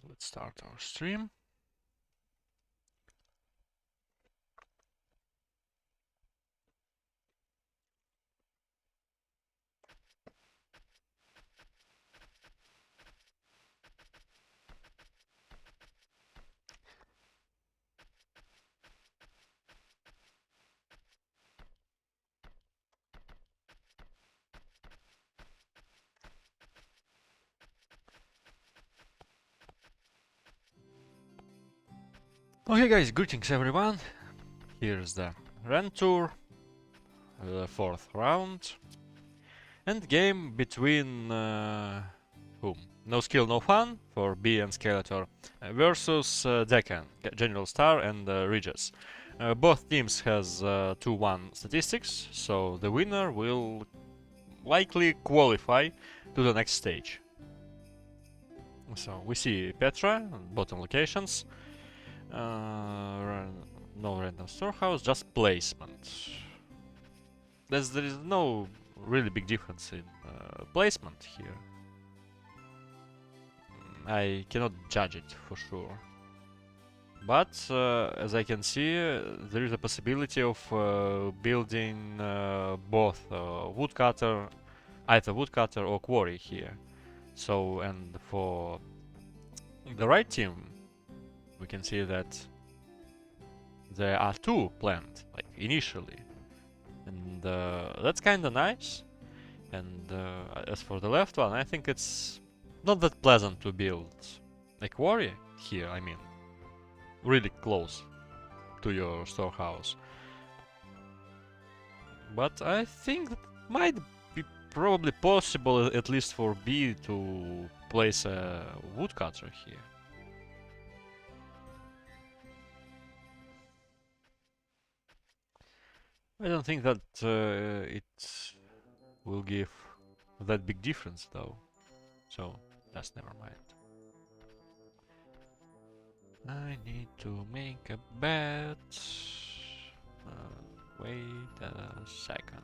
let's start our stream. Okay guys, greetings everyone. Here's the RandTour, the 4th round. And game between whom? NoSkillNoFun for B and Skeletor versus Deccan, GeneralSTAR and Regis. Both teams has 2-1 statistics, so the winner will likely qualify to the next stage. So we see Petra, bottom locations. No random storehouse, just placement. There is no really big difference in placement here. I cannot judge it for sure. But as I can see, there is a possibility of building both woodcutter, either woodcutter or quarry here. So, and for the right team, we can see that there are two planned, like initially, and that's kind of nice. And as for the left one, I think it's not that pleasant to build a quarry here. I mean, really close to your storehouse. But I think that might be probably possible, at least for B, to place a woodcutter here. I don't think that it will give that big difference though, so just never mind. I need to make a bet. Wait a second.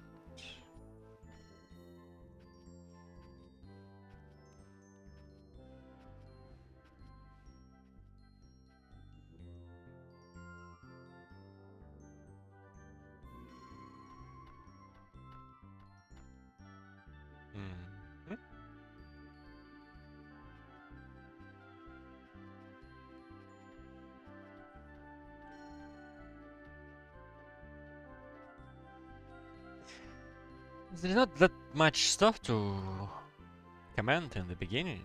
Mm-hmm. There's not that much stuff to comment in the beginning,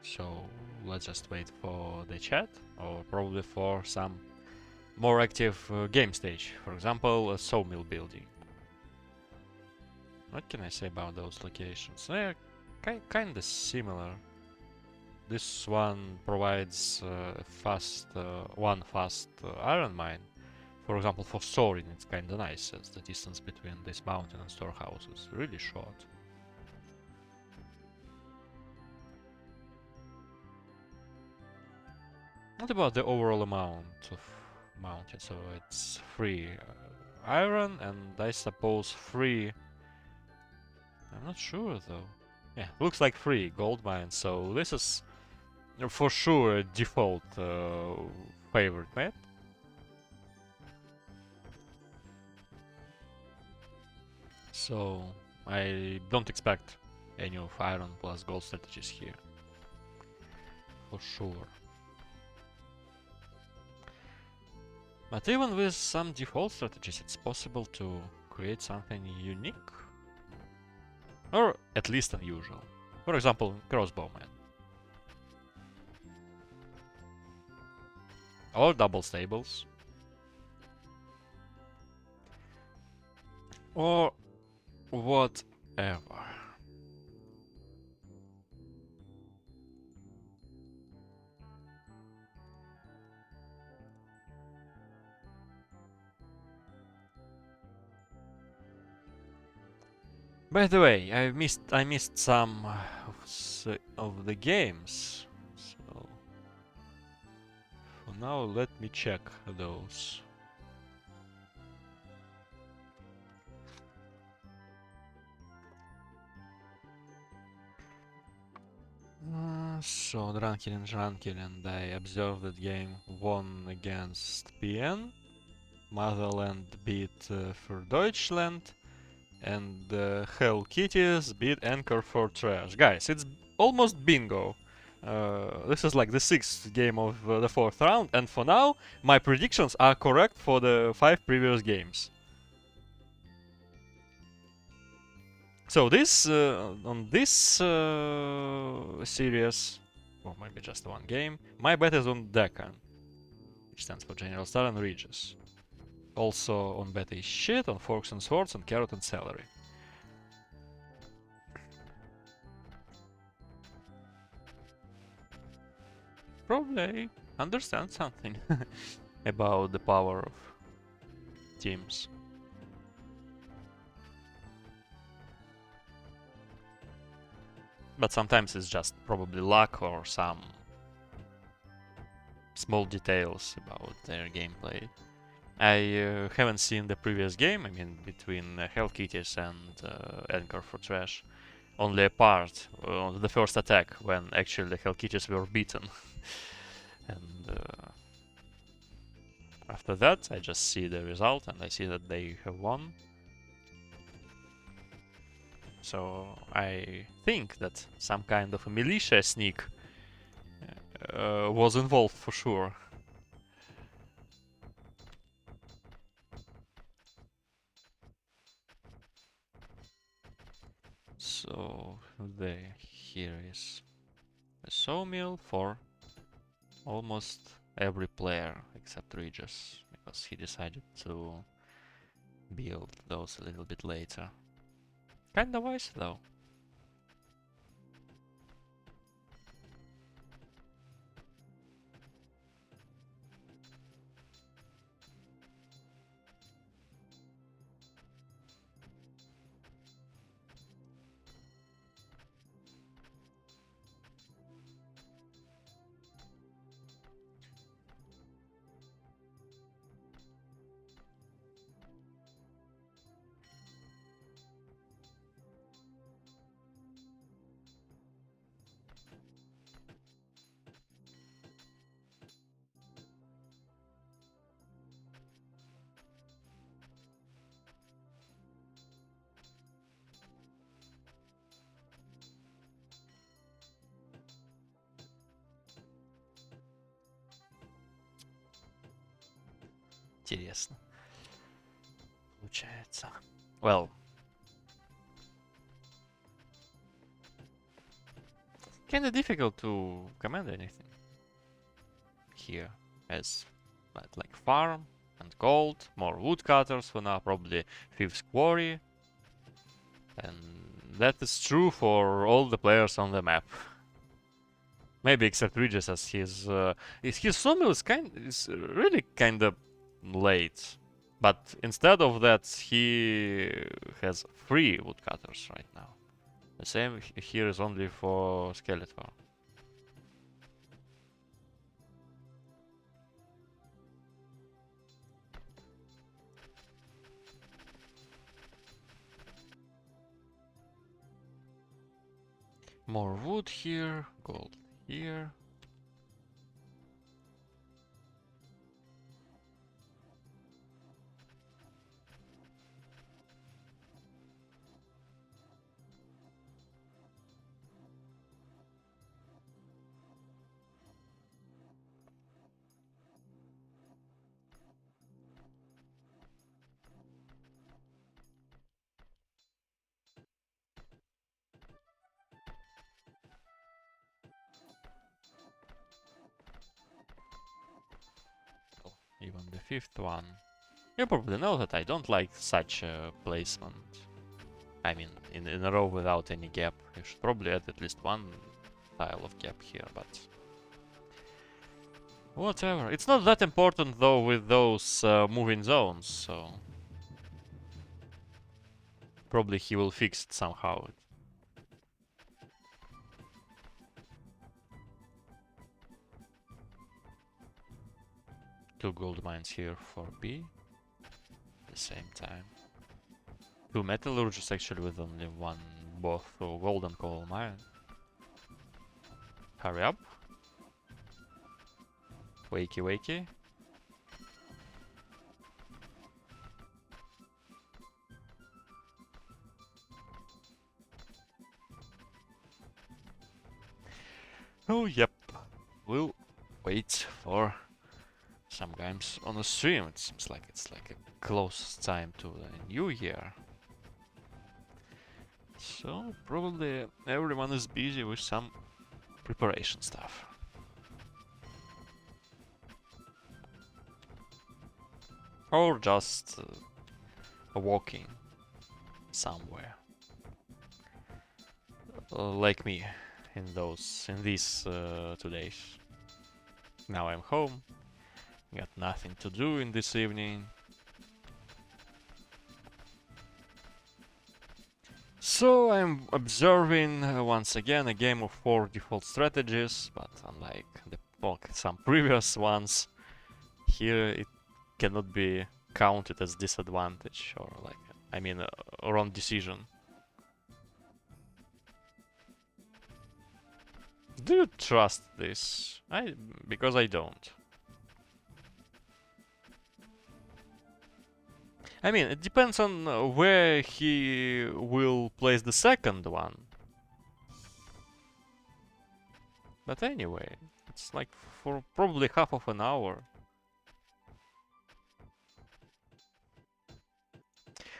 so let's just wait for the chat, or probably for some more active game stage. For example, a sawmill building. What can I say about those locations? They're kinda similar. This one provides one fast iron mine. For example, for soaring, it's kinda nice, as the distance between this mountain and storehouse is really short. What about the overall amount of mountain? So it's 3 iron and I suppose 3... I'm not sure though. Yeah, looks like 3 gold mines, so this is for sure a default favorite map. So I don't expect any of iron plus gold strategies here. For sure. But even with some default strategies, it's possible to create something unique. Or at least unusual. For example, crossbowman. Or double stables. Or whatever. By the way, I missed some of the games. So for now, let me check those. So Drankilin, I observed that game won against PN. Motherland beat für Deutschland. And Hell Kitties beat Anchor for Trash. Guys, it's almost bingo. This is like the 6th game of the 4th round, and for now, my predictions are correct for the 5 previous games. So this, on this series, or maybe just one game, my bet is on Deccan, which stands for GeneralSTAR and Regis. Also on bet is shit, on Forks and Swords, and Carrot and Celery. Probably understand something about the power of teams. But sometimes it's just probably luck or some small details about their gameplay. I haven't seen the previous game, I mean between Hell Kitties and Anchor for Trash. Only a part on the first attack when actually the Hell Kitties were beaten. And after that, I just see the result and I see that they have won. So I think that some kind of a militia sneak was involved for sure. So here is a sawmill for almost every player except Regis, because he decided to build those a little bit later. Kinda wise though. Интересно. Получается. Well. Kinda difficult to command anything here, as like farm and gold, more woodcutters for now, probably 5th quarry, and that is true for all the players on the map. Maybe except Regis, as his sawmill is really kinda late, but instead of that he has 3 woodcutters right now. The same here is only for Skeletor. More wood here, gold here. Even the 5th one. You probably know that I don't like such a placement. I mean, in a row without any gap. You should probably add at least one tile of gap here, but whatever. It's not that important though with those moving zones, so probably he will fix it somehow. 2 gold mines here for B. At the same time. 2 metallurgists actually with only one both gold and coal mine. Hurry up. Wakey, wakey. Oh, yep. We'll wait for some games on the stream. It seems like it's like a close time to the new year. So probably everyone is busy with some preparation stuff. Or just walking somewhere. Like me in these 2 days. Now I'm home. Got nothing to do in this evening. So I'm observing once again a game of 4 default strategies, but unlike some previous ones, here it cannot be counted as disadvantage or like, I mean, wrong decision. Do you trust this? Because I don't. I mean, it depends on where he will place the second one. But anyway, it's like for probably half of an hour.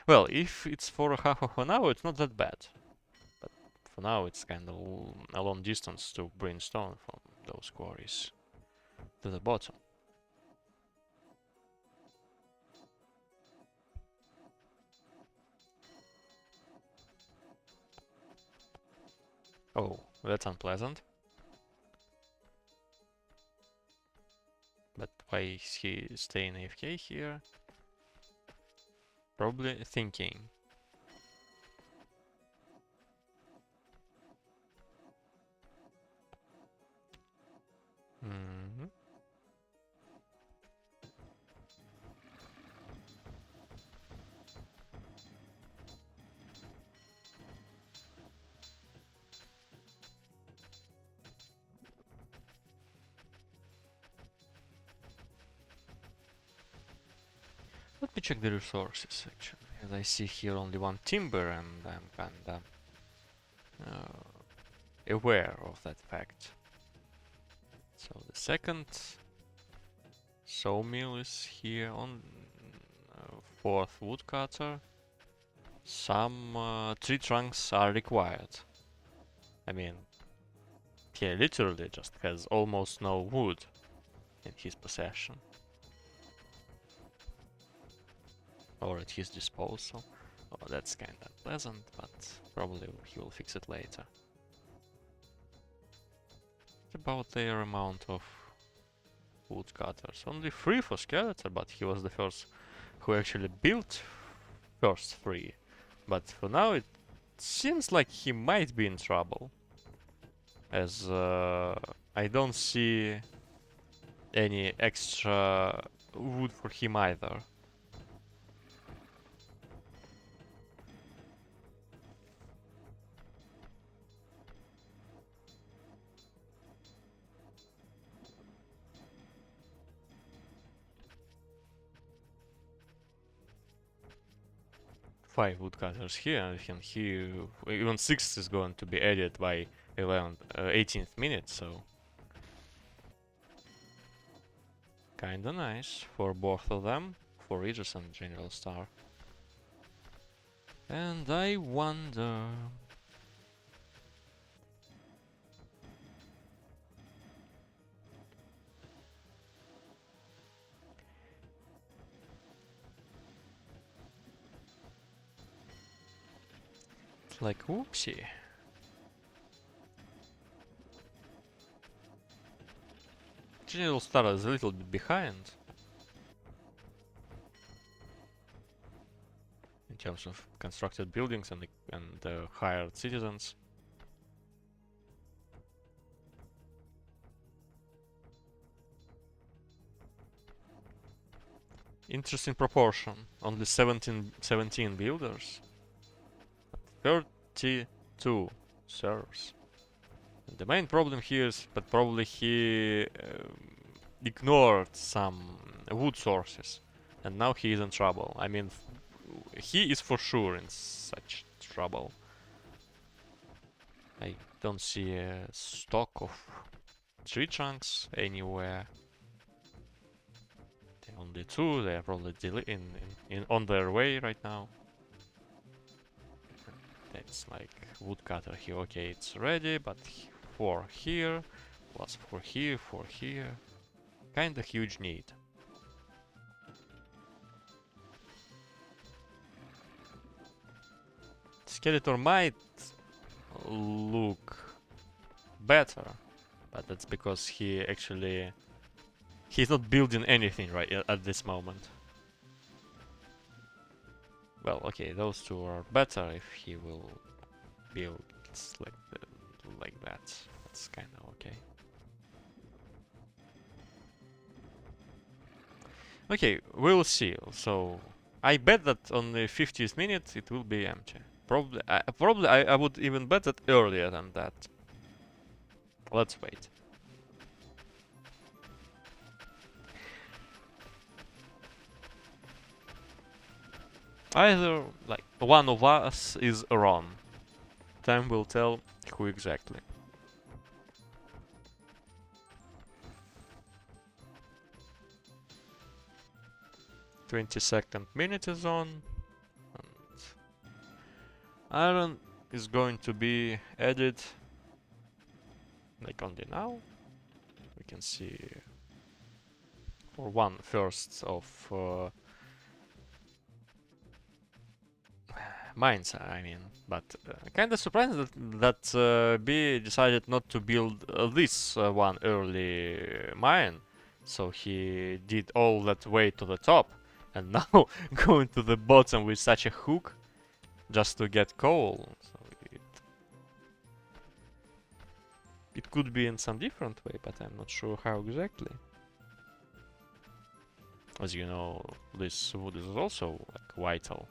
Well, if it's for half of an hour, it's not that bad. But for now, it's kind of a long distance to bring stone from those quarries to the bottom. Oh, that's unpleasant. But why is he staying AFK here? Probably thinking. Mm-hmm. Let me check the resources actually. As I see here only one timber, and I'm kinda aware of that fact. So the second sawmill is here on fourth woodcutter. Some tree trunks are required. I mean, he literally just has almost no wood in his possession. Or at his disposal. Oh, that's kinda unpleasant, but probably he will fix it later. What about their amount of woodcutters? Only 3 for Skeletor, but he was the first who actually built first 3. But for now it seems like he might be in trouble. As I don't see any extra wood for him either. Five woodcutters here, and he even 6th is going to be added by 18th minute, so kinda nice for both of them, for Regis and GeneralSTAR. And I wonder... It's like, whoopsie. GeneralSTAR is a little bit behind in terms of constructed buildings and hired citizens. Interesting proportion. Only 17 builders. 32 servers. The main problem here is that probably he ignored some wood sources, and now he is in trouble. I mean, he is for sure in such trouble. I don't see a stock of tree trunks anywhere. Only two. They are probably on their way right now. That's like woodcutter here. Okay, it's ready, but 4 here, plus 4 here, 4 here. Kinda huge need. Skeletor might look better, but that's because he's not building anything right at this moment. Well, okay, those two are better if he will build like that. That's kind of okay. Okay, we'll see. So I bet that on the 50th minute it will be empty. Probably, I would even bet that earlier than that. Let's wait. Either like one of us is wrong. Time will tell who exactly. "22nd minute is on, and iron is going to be added like only now. We can see for 1/1 of mines, I mean, but kind of surprised that B decided not to build this one early mine, so he did all that way to the top, and now going to the bottom with such a hook just to get coal. So it could be in some different way, but I'm not sure how exactly. As you know, this wood is also like vital.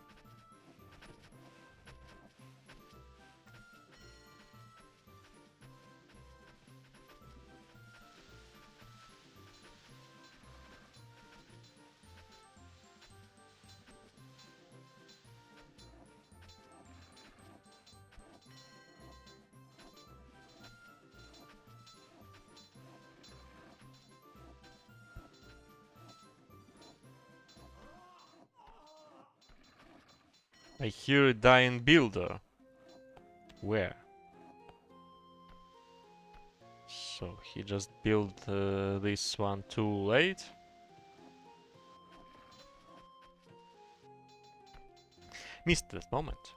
I hear a dying builder. Where? So he just built this one too late. Missed that moment.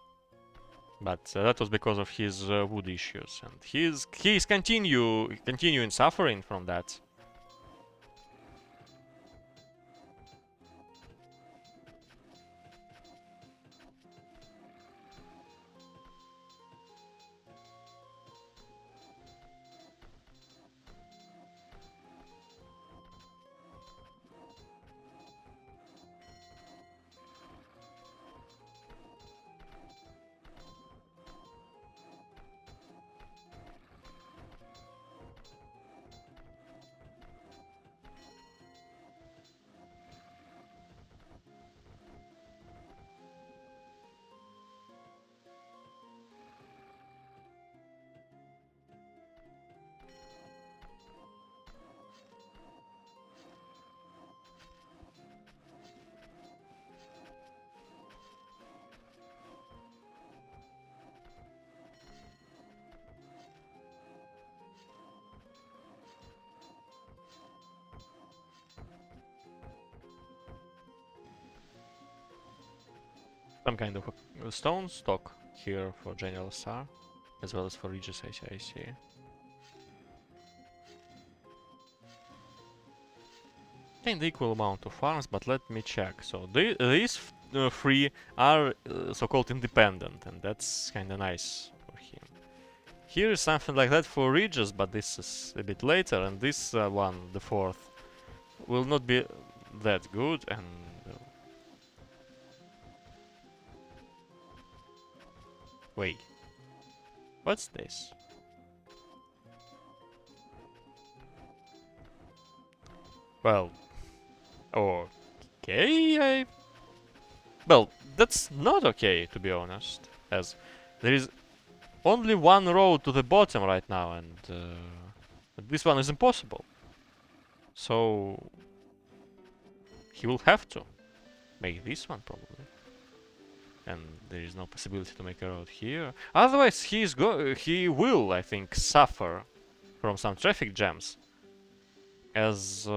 But that was because of his wood issues, and he's continuing suffering from that. Some kind of a stone stock here for GeneralSTAR, as well as for Regis, I see. And equal amount of farms, but let me check. So these three are so-called independent, and that's kinda nice for him. Here is something like that for Regis, but this is a bit later, and this one, the 4th, will not be that good, and wait. What's this? Well, okay, well, that's not okay, to be honest, as there is only one road to the bottom right now, and this one is impossible. So he will have to make this one probably, and there is no possibility to make a road here. Otherwise, he will, I think, suffer from some traffic jams, as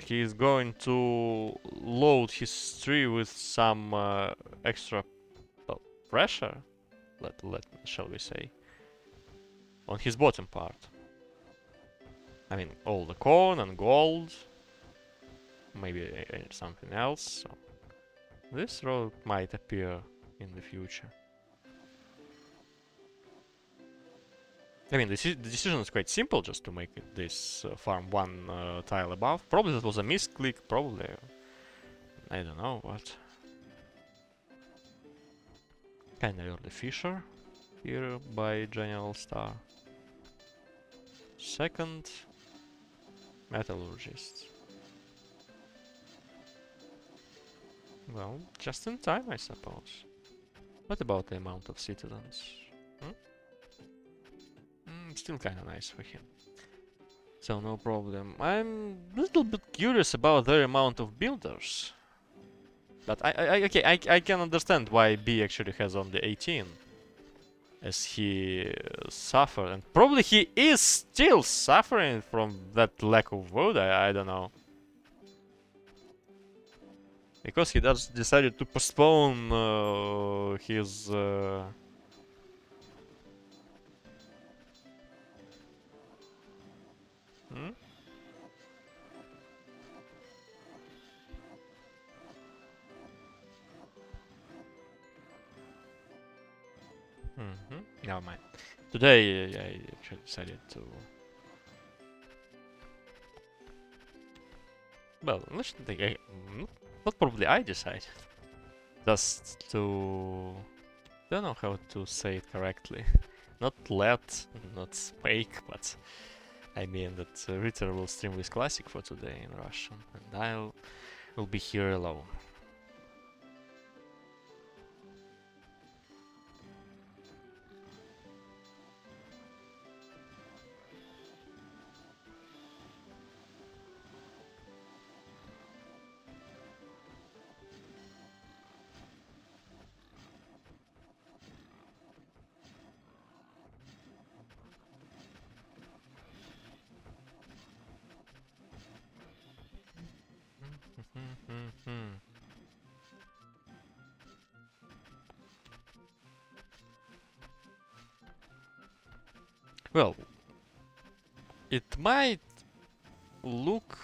he is going to load his tree with some extra pressure, shall we say, on his bottom part. I mean, all the corn and gold, maybe something else. So this road might appear in the future. I mean, the decision is quite simple, just to make it this farm one tile above. Probably that was a misclick, probably. I don't know what. Kinda early Fisher here by GeneralSTAR. Second, Metallurgist. Well, just in time, I suppose. What about the amount of citizens? Still kinda nice for him. So no problem. I'm a little bit curious about their amount of builders. But I can understand why B actually has only 18. As he suffered, and probably he is still suffering from that lack of wood, I don't know. Because he decided to postpone his... Never mind. Today I actually decided to... Well, not probably I decided. Just to... Don't know how to say it correctly. Not not fake, but... I mean that Ritter will stream with Classic for today in Russian, and I will be here alone. Well, it might look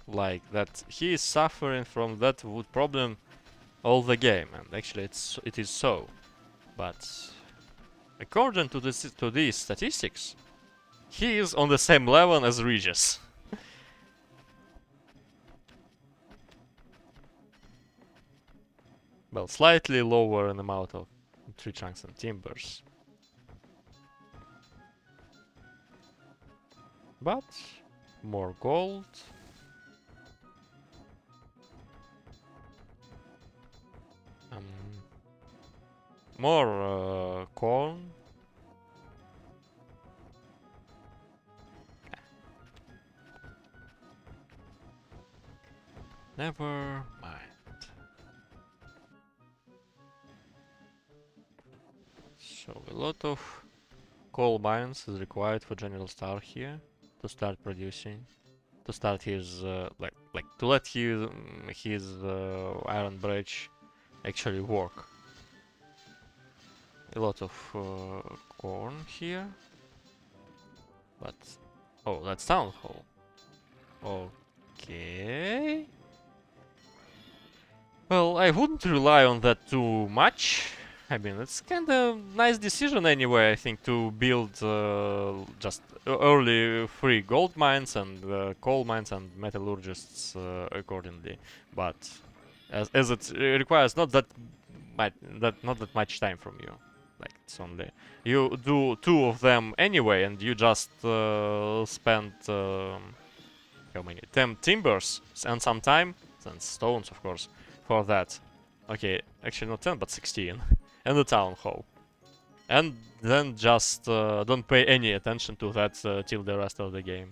like that he is suffering from that wood problem all the game, and actually it is so. But according to these statistics, he is on the same level as Regis. Well, slightly lower in amount of tree trunks and timbers. But more gold. More corn. Never mind. So a lot of coal mines is required for GeneralSTAR here to start producing, to start his like to let his iron bridge actually work. A lot of corn here, but oh, that's town hall. Okay. Well, I wouldn't rely on that too much. I mean, it's kind of nice decision anyway, I think, to build just early free gold mines and coal mines and metallurgists accordingly. But as it requires not that much time from you. Like, it's only you do 2 of them anyway, and you just spend how many? 10 timbers and some time, and stones, of course, for that. Okay, actually not 10, but 16. And the town hall. And then just don't pay any attention to that till the rest of the game.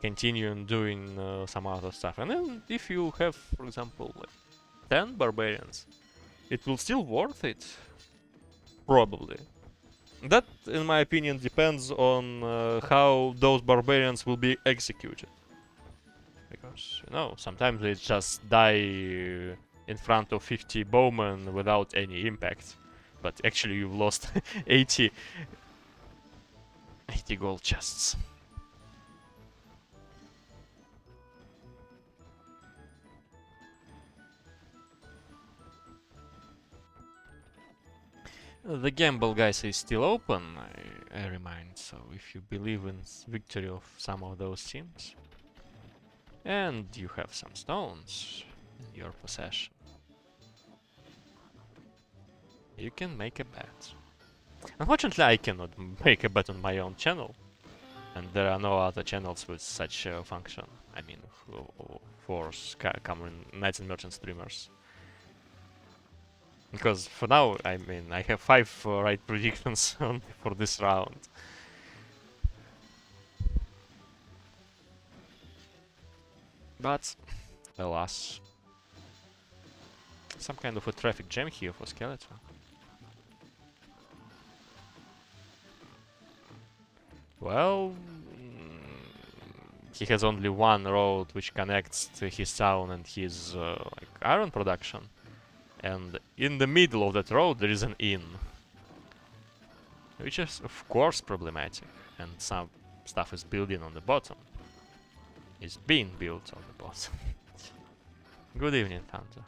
Continue doing some other stuff. And then if you have, for example, like 10 barbarians, it will still worth it. Probably. That, in my opinion, depends on how those barbarians will be executed. Because, you know, sometimes they just die in front of 50 bowmen without any impact. But actually you've lost 80 gold chests. The gamble, guys, is still open, I remind, so if you believe in victory of some of those teams, and you have some stones in your possession, you can make a bet. Unfortunately, I cannot make a bet on my own channel, and there are no other channels with such a function. I mean, for common Knights and Merchant streamers. Because for now, I mean, I have 5 right predictions for this round. But, alas, some kind of a traffic jam here for Skeletor. Well, he has only one road which connects to his town and his like iron production. And in the middle of that road there is an inn. Which is of course problematic. And some stuff is building on the bottom. Is being built on the bottom. Good evening, Thunder.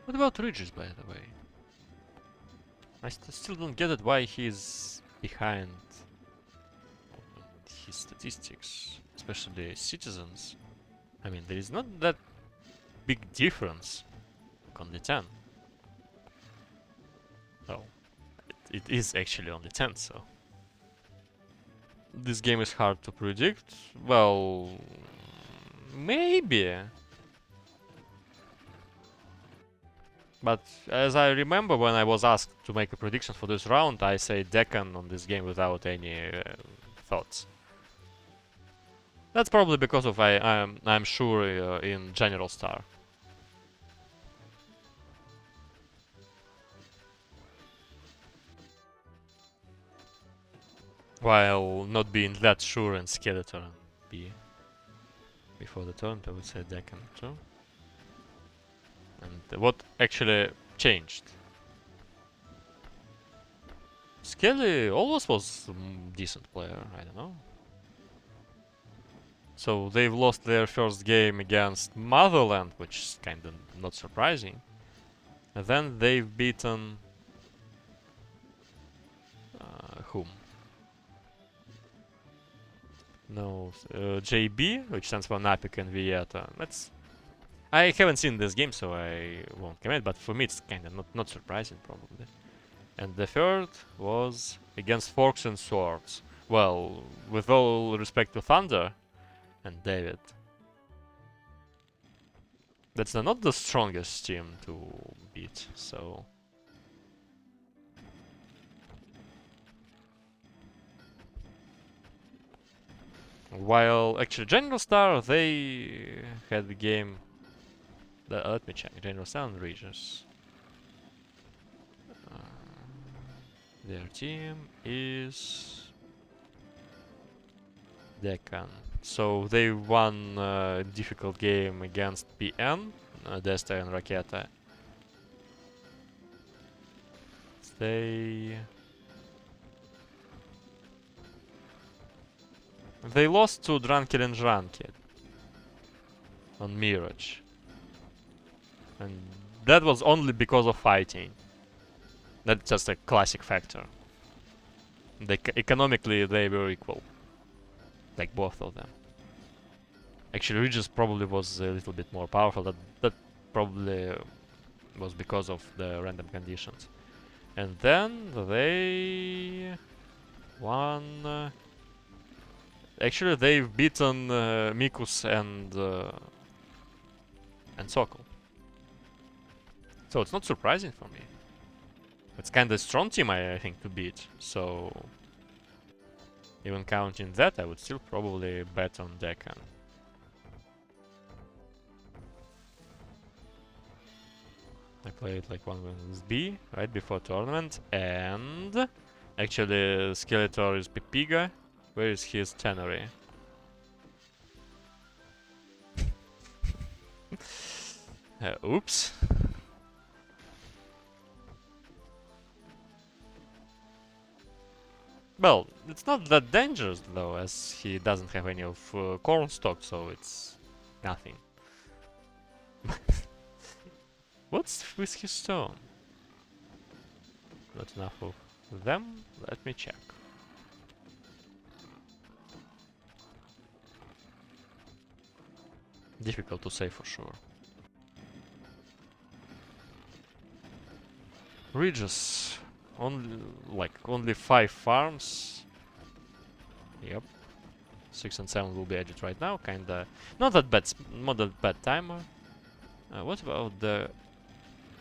What about Regis, by the way? I still don't get it why he's behind his statistics, especially citizens. I mean, there is not that big difference on the 10. Oh, it is actually only 10, so... This game is hard to predict. Well, maybe. But as I remember when I was asked to make a prediction for this round, I say Deccan on this game without any thoughts. That's probably because of I'm sure in GeneralSTAR. While not being that sure in Skeletor and B. Before the turn, I would say Deccan too. And what actually changed? Skelly always was a decent player, I don't know. So they've lost their first game against Motherland, which is kinda not surprising. And then they've beaten... whom? No, JB, which stands for Napik and Vieta. That's... I haven't seen this game, so I won't comment, but for me it's kinda not surprising, probably. And the third was against Forks and Swords. Well, with all respect to Thunder and David, that's not the strongest team to beat, so... While actually GeneralSTAR, they had the game... let me check, GeneralSTAR and Regis. Their team is... Deccan. So they won a difficult game against PN, Desta and Raketa. They lost to Drunken and Drunked on Mirage. And that was only because of fighting. That's just a classic factor. Economically they were equal, like both of them. Actually, Regis probably was a little bit more powerful. That probably was because of the random conditions. And then they won. Actually, they've beaten Mikus and Sokol. So it's not surprising for me. It's kind of a strong team, I think, to beat. So even counting that, I would still probably bet on Deccan. I played like one with B right before tournament, and actually Skeletor is Pepiga. Where is his Tannery? Oops. Well, it's not that dangerous though, as he doesn't have any of corn stock, so it's nothing. What's with his stone? Not enough of them? Let me check. Difficult to say for sure. Regis. Only 5 farms. Yep. 6 and 7 will be edged right now. Kinda not that bad timer. What about the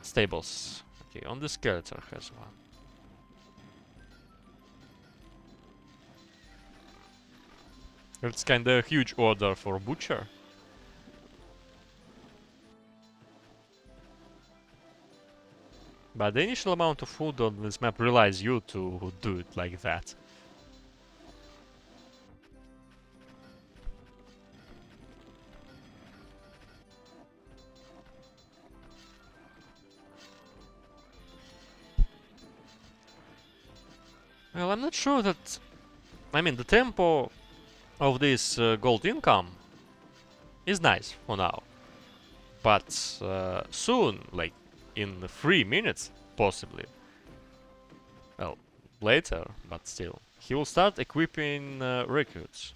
stables? Okay, on the Skeletor has one. It's kinda a huge order for Butcher. But the initial amount of food on this map relies you to do it like that. Well, I'm not sure that... I mean, the tempo of this gold income is nice for now. But soon, like in 3 minutes, possibly. Well, later, but still. He will start equipping recruits.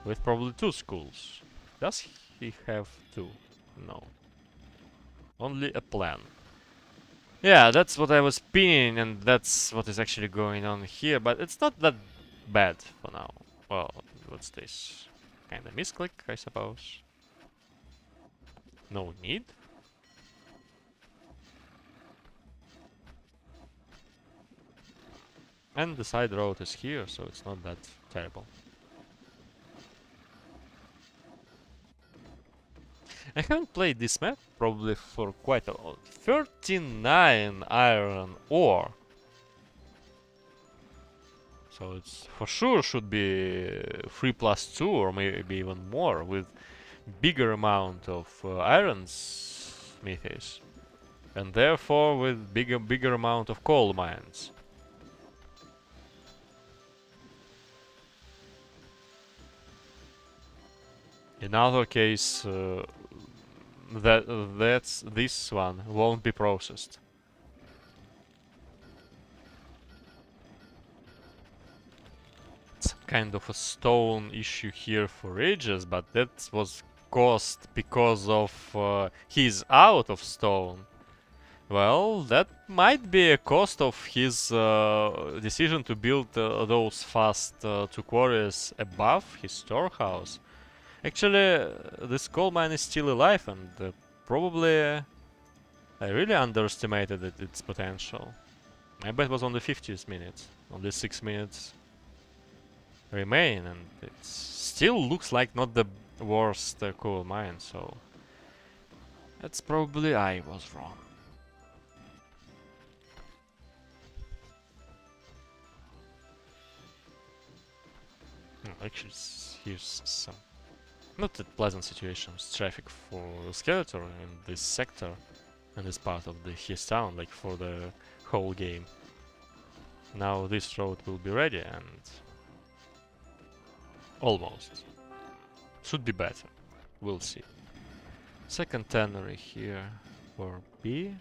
With probably 2 schools. Does he have 2? No. Only a plan. Yeah, that's what I was pinning, and that's what is actually going on here, but it's not that bad for now. Well, what's this? Kinda misclick, I suppose. No need? And the side road is here, so it's not that terrible. I haven't played this map probably for quite a lot. 39 iron ore. So it's for sure should be 3+2 or maybe even more with bigger amount of iron smithies. And therefore with bigger amount of coal mines. In other case, this one won't be processed. It's kind of a stone issue here for Regis, but that was caused because of he's out of stone. Well, that might be a cost of his decision to build those fast 2 quarries above his storehouse. Actually, this coal mine is still alive, and probably I really underestimated its potential. My bet was on the 50th minute. Only 6 minutes remain, and it still looks like not the worst coal mine, so that's probably I was wrong. Actually, here's some not a pleasant situation with traffic for Skeletor in this sector and this part of his town, like for the whole game. Now this road will be ready and almost. Should be better. We'll see. Second tannery here for B.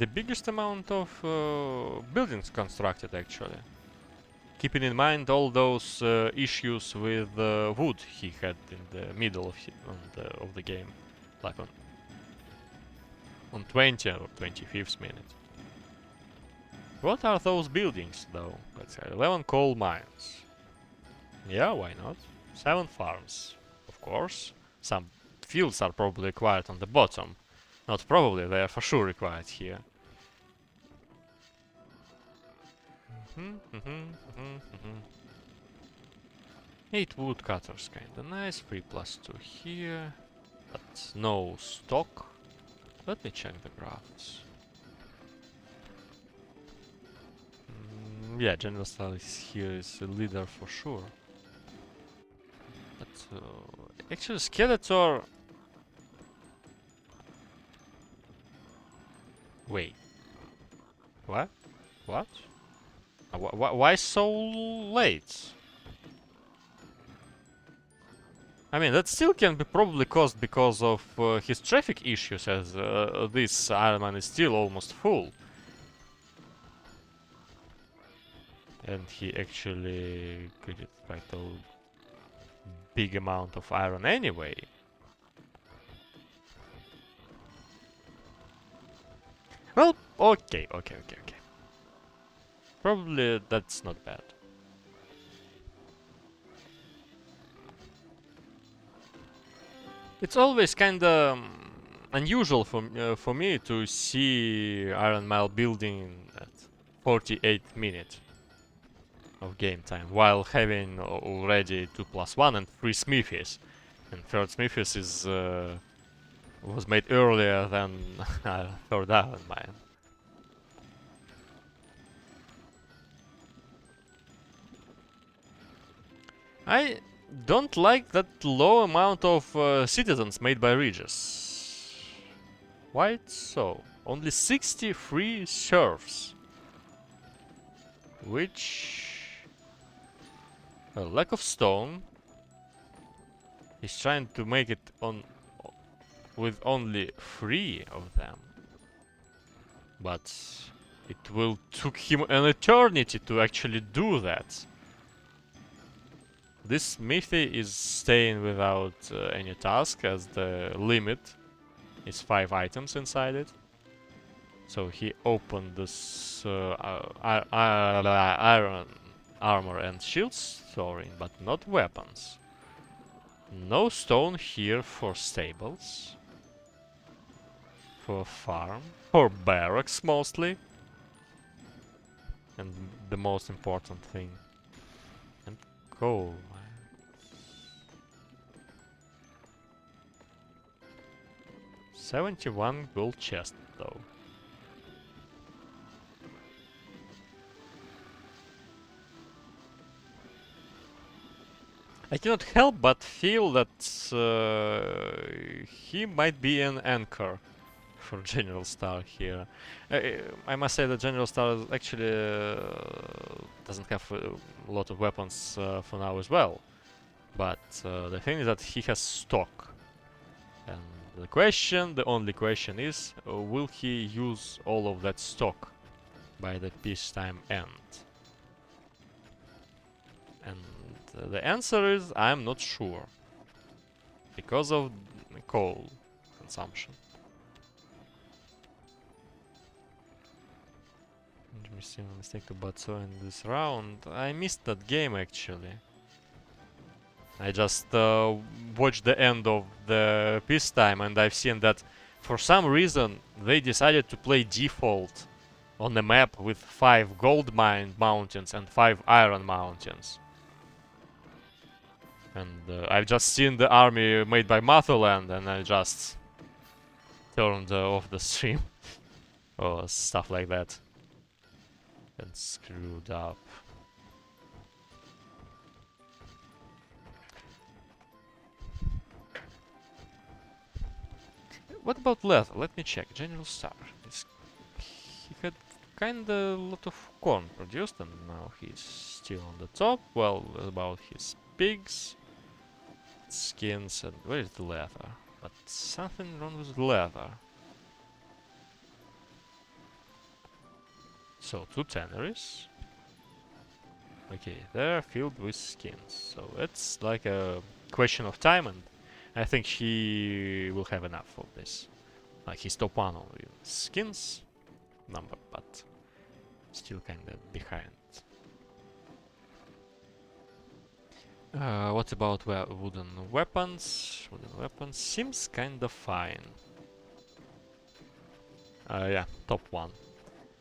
the biggest amount of buildings constructed actually. Keeping in mind all those issues with wood he had in the middle of the game, like on 20 or 25th minute. What are those buildings though? Let's say 11 coal mines. Yeah, why not? 7 farms, of course. Some fields are probably required on the bottom. Not probably, they are for sure required here. 8 woodcutters, kinda nice. 3+2 here. But no stock. Let me check the graphs. Yeah, GeneralSTAR here is a leader for sure. But actually Skeletor... Wait. What? What? Why so late? I mean, that still can be probably caused because of his traffic issues, as this Iron Man is still almost full. And he actually created quite a big amount of iron anyway. Well, okay. Probably that's not bad. It's always kinda unusual for me to see Iron Mile building at 48 minutes of game time, while having already 2+1 and 3 smithies. And third smithies is was made earlier than third Iron Mine. I don't like that low amount of citizens made by Regis. Why it's so? Only 63 serfs. Which... a lack of stone. He's trying to make it on with only 3 of them. But it will took him an eternity to actually do that. This smithy is staying without any task, as the limit is 5 items inside it. So he opened this iron armor and shield storing, but not weapons. No stone here for stables. For farm. For barracks mostly. And the most important thing. And coal. 71 gold chest though. I cannot help but feel that he might be an anchor for GeneralSTAR here. I must say that GeneralSTAR actually doesn't have a lot of weapons for now as well. But the thing is that he has stock. And the only question is, will he use all of that stock by the peacetime end? And the answer is, I'm not sure. Because of coal consumption. Mistake to Batso in this round. I missed that game actually. I just watched the end of the peacetime and I've seen that for some reason they decided to play default on a map with 5 gold mine mountains and 5 iron mountains. And I've just seen the army made by Motherland and I just turned off the stream. Or stuff like that. And screwed up. What about leather? Let me check. GeneralSTAR. He had kinda a lot of corn produced and now he's still on the top. Well, about his pigs, skins, and where is the leather? But something wrong with the leather. So 2 tanneries. Okay, they're filled with skins. So it's like a question of time, and I think he will have enough of this. He's top 1 on skins number, but still kinda behind. What about wooden weapons? Wooden weapons seems kinda fine. Yeah, top 1.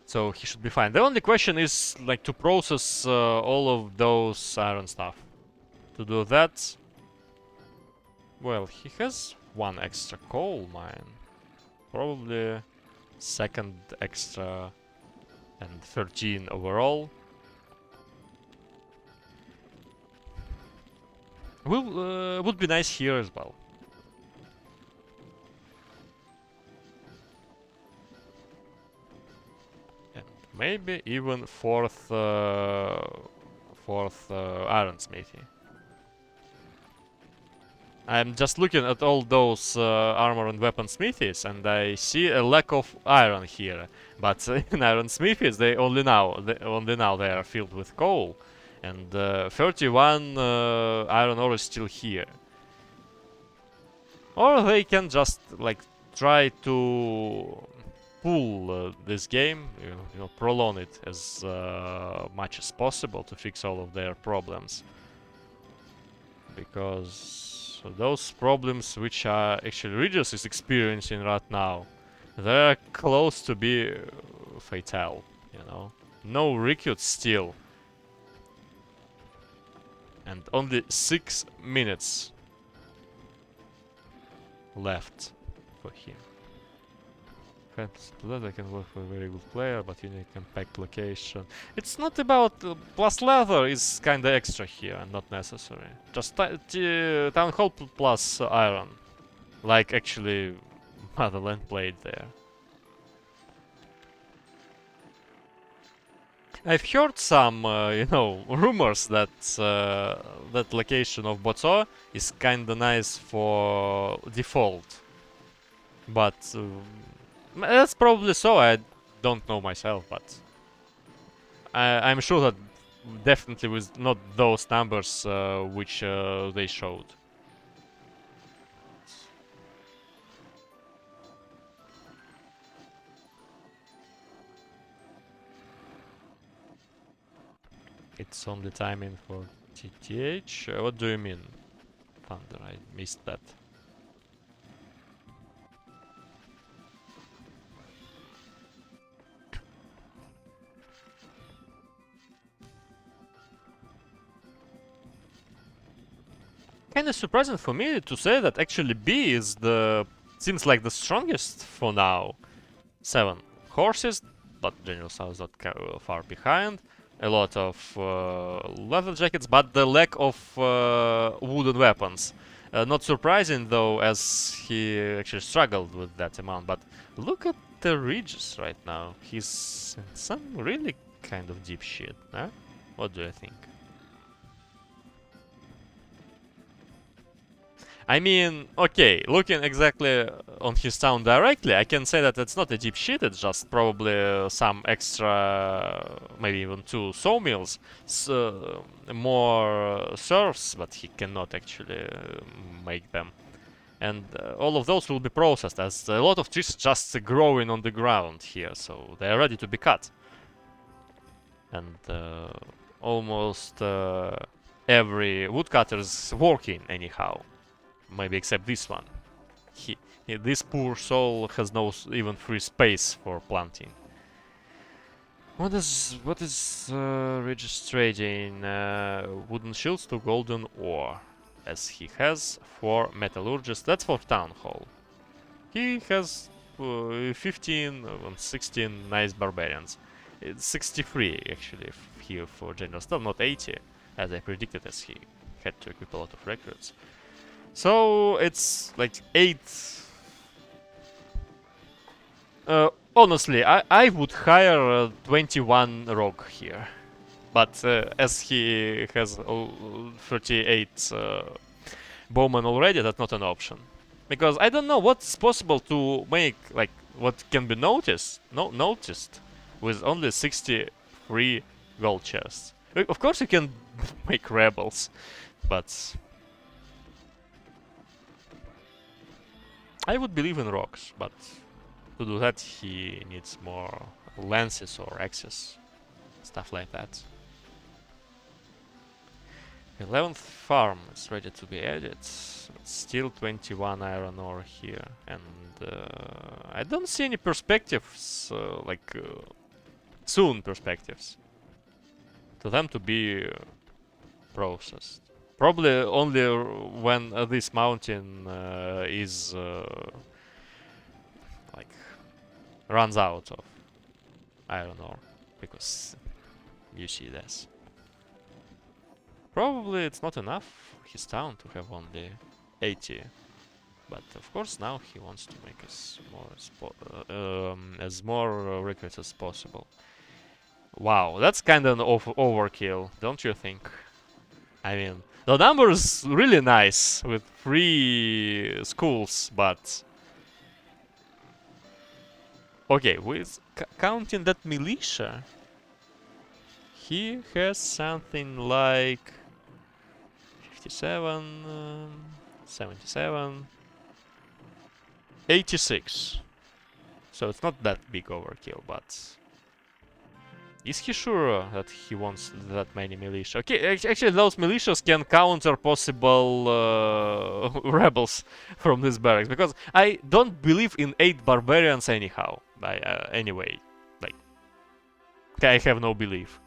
So he should be fine. The only question is like to process all of those iron stuff. To do that, well, he has 1 extra coal mine. Probably second extra and 13 overall. Would be nice here as well. And maybe even fourth ironsmithy. I'm just looking at all those armor and weapon smithies, and I see a lack of iron here. But in iron smithies, they only now they are filled with coal, and 31 iron ore is still here. Or they can just like try to pull this game, you know, prolong it as much as possible to fix all of their problems, because those problems which are actually Regis is experiencing right now, they're close to be fatal, you know. No recruits still. And only 6 minutes left for him. Perhaps that I can work for a very good player, but you need compact location. It's not about plus leather is kinda extra here and not necessary. Just town hall plus iron, like actually Motherland played there. I've heard some, you know, rumors that that location of Bozo is kinda nice for default, but that's probably so. I don't know myself, but I'm sure that definitely with not those numbers which they showed. It's only timing for TTH. What do you mean, Thunder? I missed that. Kinda surprising for me to say that actually B is seems like the strongest for now. 7 horses, but GeneralSTAR is not far behind. A lot of leather jackets, but the lack of wooden weapons. Not surprising though, as he actually struggled with that amount. But look at the Regis right now. He's in some really kind of deep shit, huh? What do you think? I mean, okay, looking exactly on his town directly, I can say that it's not a deep shit, it's just probably some extra, maybe even 2 sawmills, more serfs, but he cannot actually make them. And all of those will be processed, as a lot of trees just growing on the ground here, so they are ready to be cut. And almost every woodcutter is working anyhow. Maybe except this one. This poor soul has no even free space for planting. What is Regis trading? Wooden shields to golden ore, as he has 4 metallurgists. That's for town hall. He has 15 and 16 nice barbarians. It's 63 actually here for GeneralSTAR, not 80, as I predicted, as he had to equip a lot of recruits. So it's like 8. Honestly, I would hire 21 rogue here, but as he has 38 bowmen already, that's not an option. Because I don't know what's possible to make, like what can be noticed. with only 63 gold chests. Of course you can make rebels, but I would believe in rocks, but to do that he needs more lances or axes, stuff like that. 11th farm is ready to be added. Still 21 iron ore here, and I don't see any perspectives, soon perspectives, to them to be processed. Probably only when this mountain is like runs out of iron ore, because you see this. Probably it's not enough for his town to have only 80, but of course now he wants to make as more recruits as possible. Wow, that's kind of an overkill, don't you think? I mean, the number is really nice with 3 schools, but okay, with counting that militia, he has something like 57, 77, 86. So it's not that big overkill, but is he sure that he wants that many militia? Okay, actually those militias can counter possible rebels from this barracks, because I don't believe in 8 barbarians anyhow. Anyway, like, I have no belief.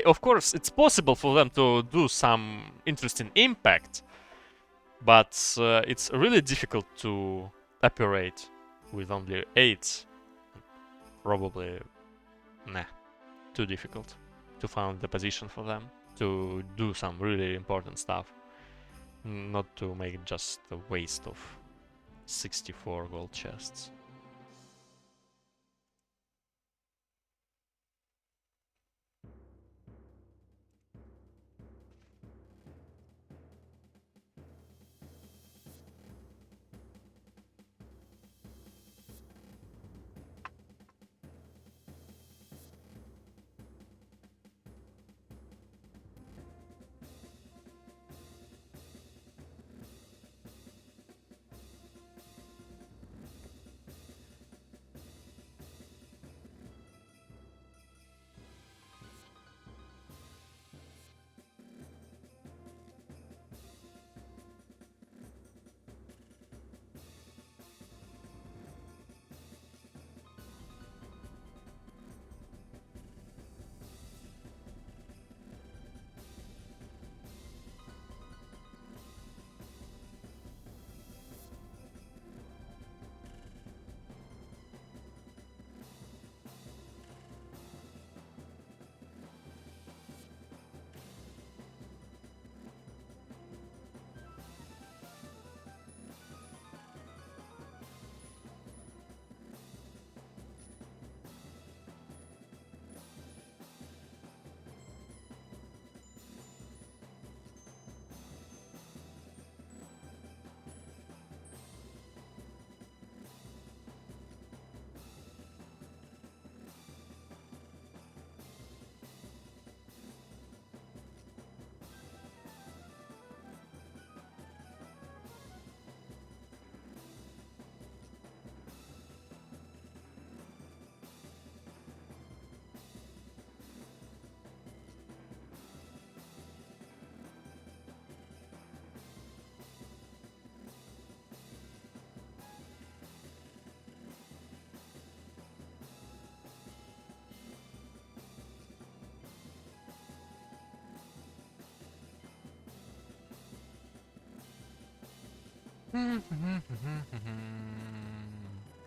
Of course, it's possible for them to do some interesting impact, but it's really difficult to operate with only 8. Probably, nah, too difficult to find the position for them to do some really important stuff, not to make just a waste of 64 gold chests.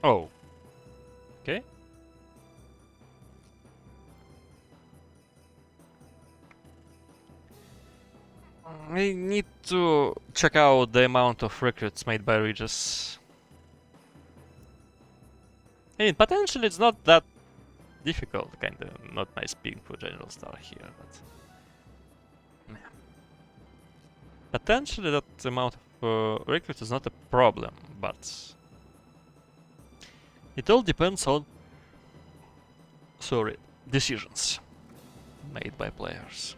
Oh. Okay. I need to check out the amount of recruits made by Regis. I mean, potentially it's not that difficult, kinda not my speed for GeneralSTAR here, but... Potentially that amount of recruits is not a problem, but... It all depends on, decisions made by players.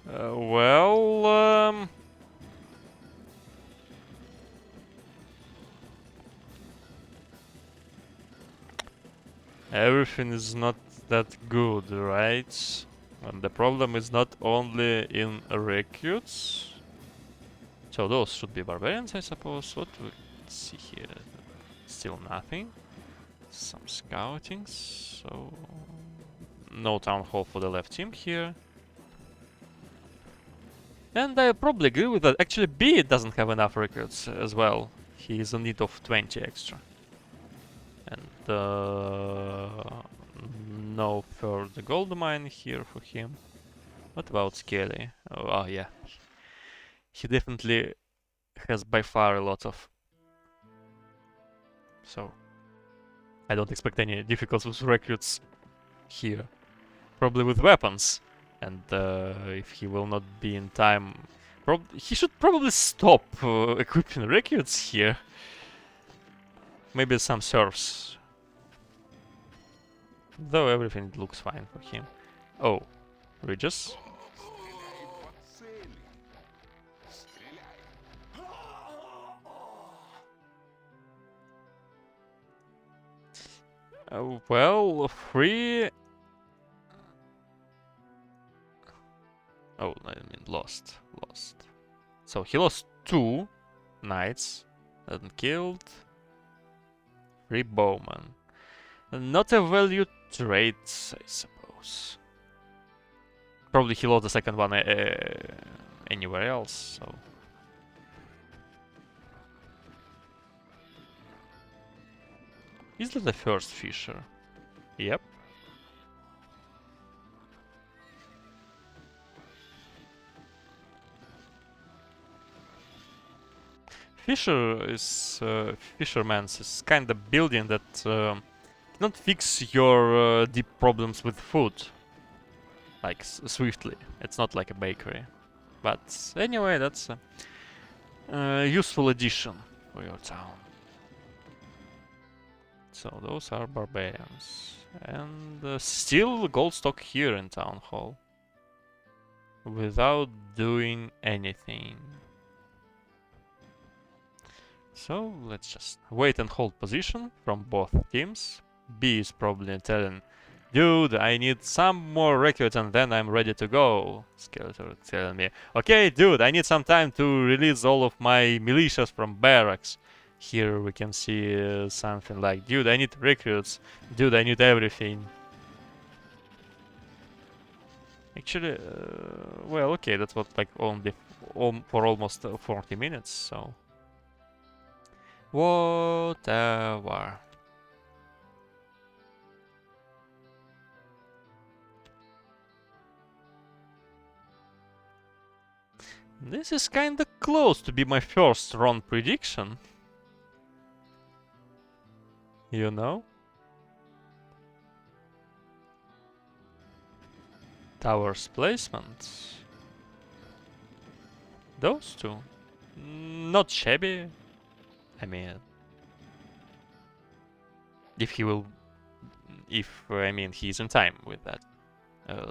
Well, everything is not that good, right? And the problem is not only in recruits. So those should be barbarians, I suppose. What do we see here? Still nothing. Some scouting, so no town hall for the left team here. And I probably agree with that. Actually, B doesn't have enough recruits as well. He is in need of 20 extra. And no further gold mine here for him. What about Skelly? Oh yeah. He definitely has by far a lot of. So I don't expect any difficulties with recruits here. Probably with weapons. And if he will not be in time, he should probably stop equipping recruits here. Maybe some serfs. Though everything looks fine for him. Oh, Regis. Well, 3. Oh, I mean lost. So he lost 2 knights and killed 3 bowmen. Not a value trait, I suppose. Probably he lost the second one anywhere else, so. Is that the first fisher? Yep. Fisherman's is kind of building that cannot fix your deep problems with food. Like, swiftly. It's not like a bakery. But anyway, that's a useful addition for your town. So those are barbarians. And still gold stock here in Town Hall. Without doing anything. So let's just wait and hold position from both teams. B is probably telling, dude, I need some more recruits and then I'm ready to go. Skeletor telling me, okay, dude, I need some time to release all of my militias from barracks. Here we can see something like, dude, I need recruits. Dude, I need everything. Actually, well, okay, that was like only for almost 40 minutes, so. Whatever. This is kinda close to be my first wrong prediction. You know? Towers placement. Those two. Not shabby. I mean, if he will, I mean he's in time with that.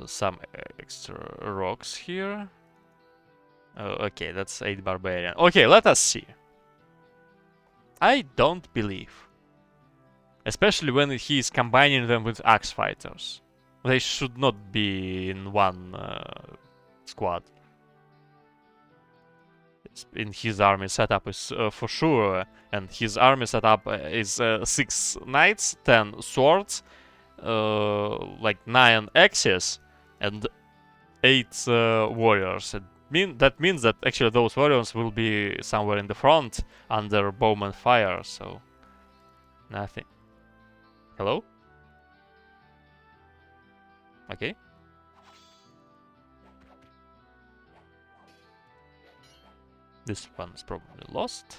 Some extra rocks here. Okay, that's 8 barbarian. Okay, let us see. I don't believe. Especially when he's combining them with axe fighters. They should not be in one squad. In his army setup is for sure, and his army setup is 6 knights, 10 swords, like 9 axes, and 8 warriors. That means that actually those warriors will be somewhere in the front under bowman fire, so nothing. Hello? Okay. This one is probably lost.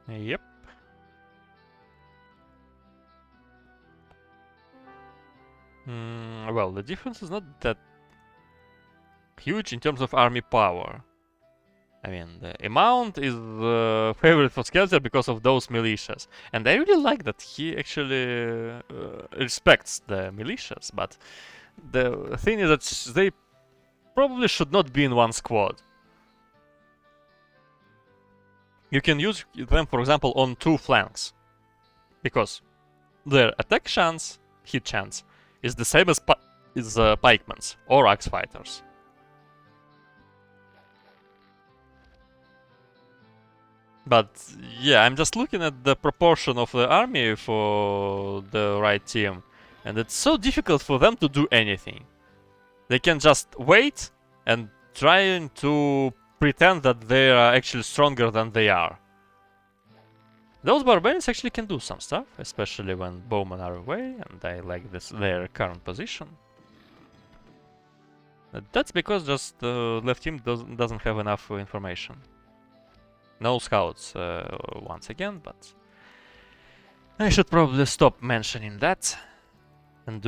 Yep. Well, the difference is not that huge in terms of army power. I mean, the amount is favorite for Skeletor because of those militias. And I really like that he actually respects the militias, but the thing is that they probably should not be in one squad. You can use them, for example, on two flanks, because their attack chance, hit chance, is the same as pikemen's or axe fighters. But yeah, I'm just looking at the proportion of the army for the right team, and it's so difficult for them to do anything. They can just wait and trying to pretend that they are actually stronger than they are. Those barbarians actually can do some stuff, especially when bowmen are away, and I like their current position. That's because just the left team doesn't have enough information. No scouts once again, but I should probably stop mentioning that and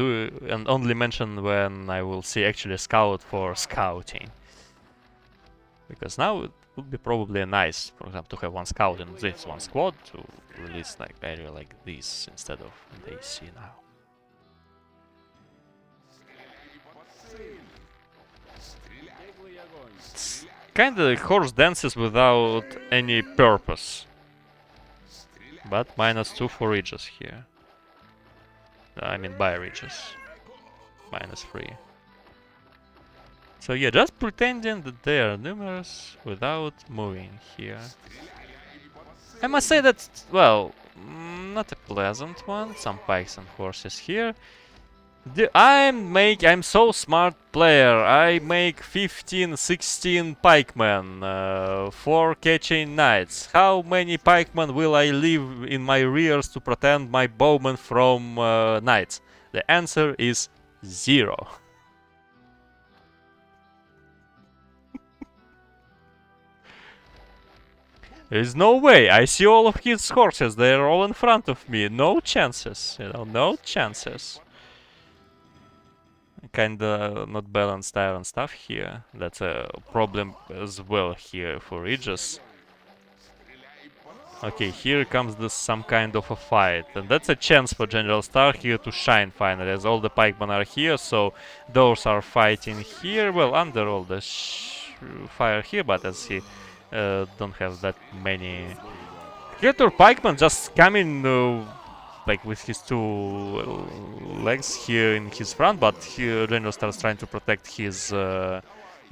only mention when I will see actually a scout for scouting. Because now it would be probably nice, for example, to have one scout in this one squad to release like area like this instead of the AC now. It's kinda horse dances without any purpose. But -2 for Regis here. I mean by Regis. -3. So yeah, just pretending that they are numerous without moving here. I must say that, well, not a pleasant one. Some pikes and horses here. I'm so smart player. I make 15, 16 pikemen for catching knights. How many pikemen will I leave in my rears to protect my bowmen from knights? The answer is 0. There's no way. I see all of his horses. They're all in front of me. No chances. You know, no chances. Kinda not balanced iron stuff here. That's a problem as well here for Regis. Okay, here comes some kind of a fight. And that's a chance for GeneralSTAR here to shine finally, as all the pikemen are here, so those are fighting here. Well, under all the fire here, but as he don't have that many... Skeletor pikeman just coming like with his two legs here in his front, but here GeneralSTAR is trying to protect his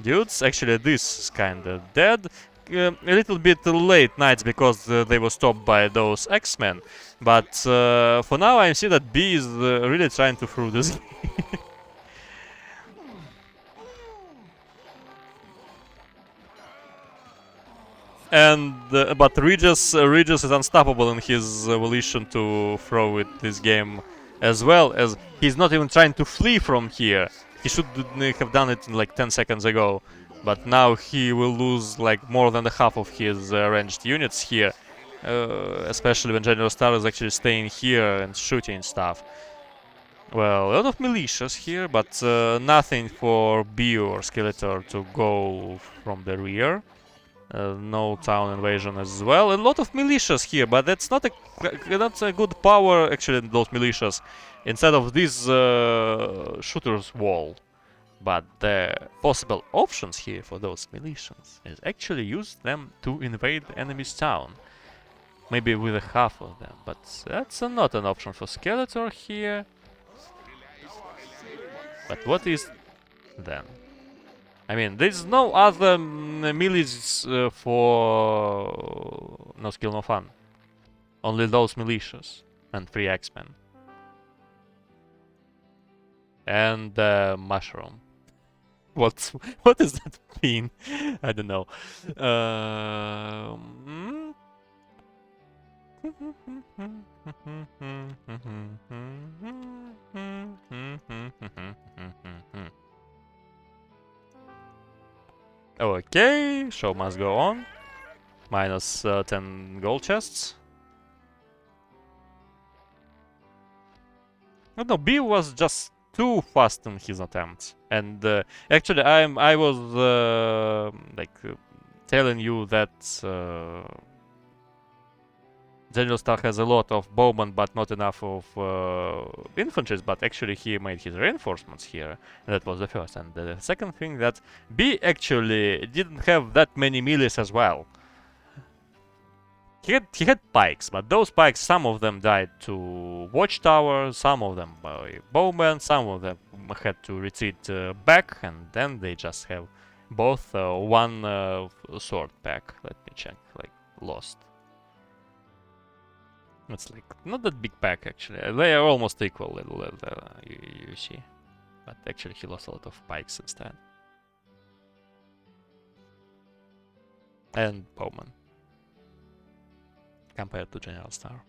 dudes. Actually, this is kinda dead. A little bit late knights because they were stopped by those X-Men. But for now, I see that B is really trying to through this. And but Regis is unstoppable in his volition to throw it this game, as well as he's not even trying to flee from here. He should have done it like 10 seconds ago, but now he will lose like more than half of his ranged units here, especially when GeneralSTAR is actually staying here and shooting stuff. Well, a lot of militias here, but nothing for B or Skeletor to go from the rear. No town invasion as well. A lot of militias here, but that's not a good power, actually, those militias, instead of this shooter's wall. But the possible options here for those militias is actually use them to invade the enemy's town. Maybe with a half of them, but that's not an option for Skeletor here. But what is then? I mean, there's no other militias for NoSkillNoFun. Only those militias and 3 X-Men. And mushroom. What does that mean? I don't know. Okay, show must go on. Minus 10 gold chests. No, B was just too fast in his attempts. And actually, I was telling you that GeneralSTAR has a lot of bowmen, but not enough of infantries. But actually, he made his reinforcements here. And that was the first. And the second thing, that B actually didn't have that many melees as well. He had pikes, but those pikes, some of them died to watchtower, some of them by bowmen, some of them had to retreat back, and then they just have both one sword pack. Let me check, like, lost. It's like not that big pack actually. They are almost equal, you see. But actually he lost a lot of pikes instead. And bowmen. Compared to GeneralSTAR.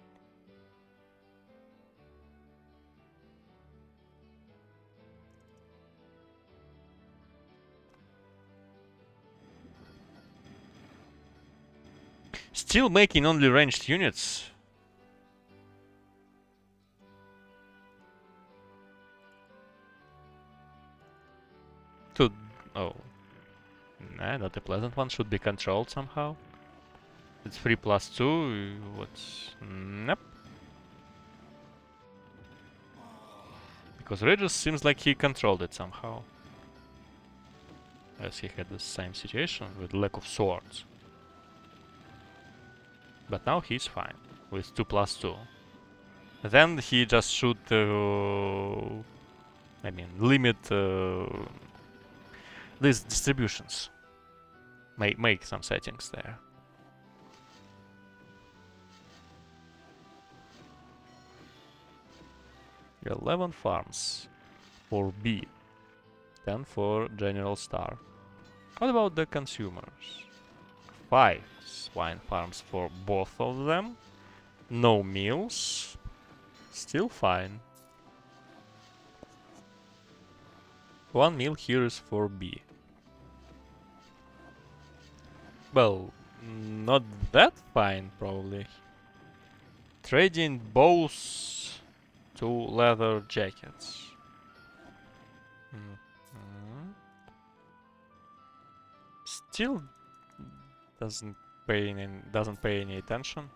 Still making only ranged units. To... oh. Nah, not a pleasant one. Should be controlled somehow. It's 3+2. What's... nope. Because Regis seems like he controlled it somehow. As he had the same situation with lack of swords. But now he's fine with 2+2. Then he just should, I mean, limit these distributions. Make some settings there. You have 11 farms for B, 10 for GeneralSTAR. What about the consumers? 5 swine farms for both of them. No meals. Still fine. 1 meal here is for B. Well, not that fine, probably. Trading bows to leather jackets. Still doesn't pay any attention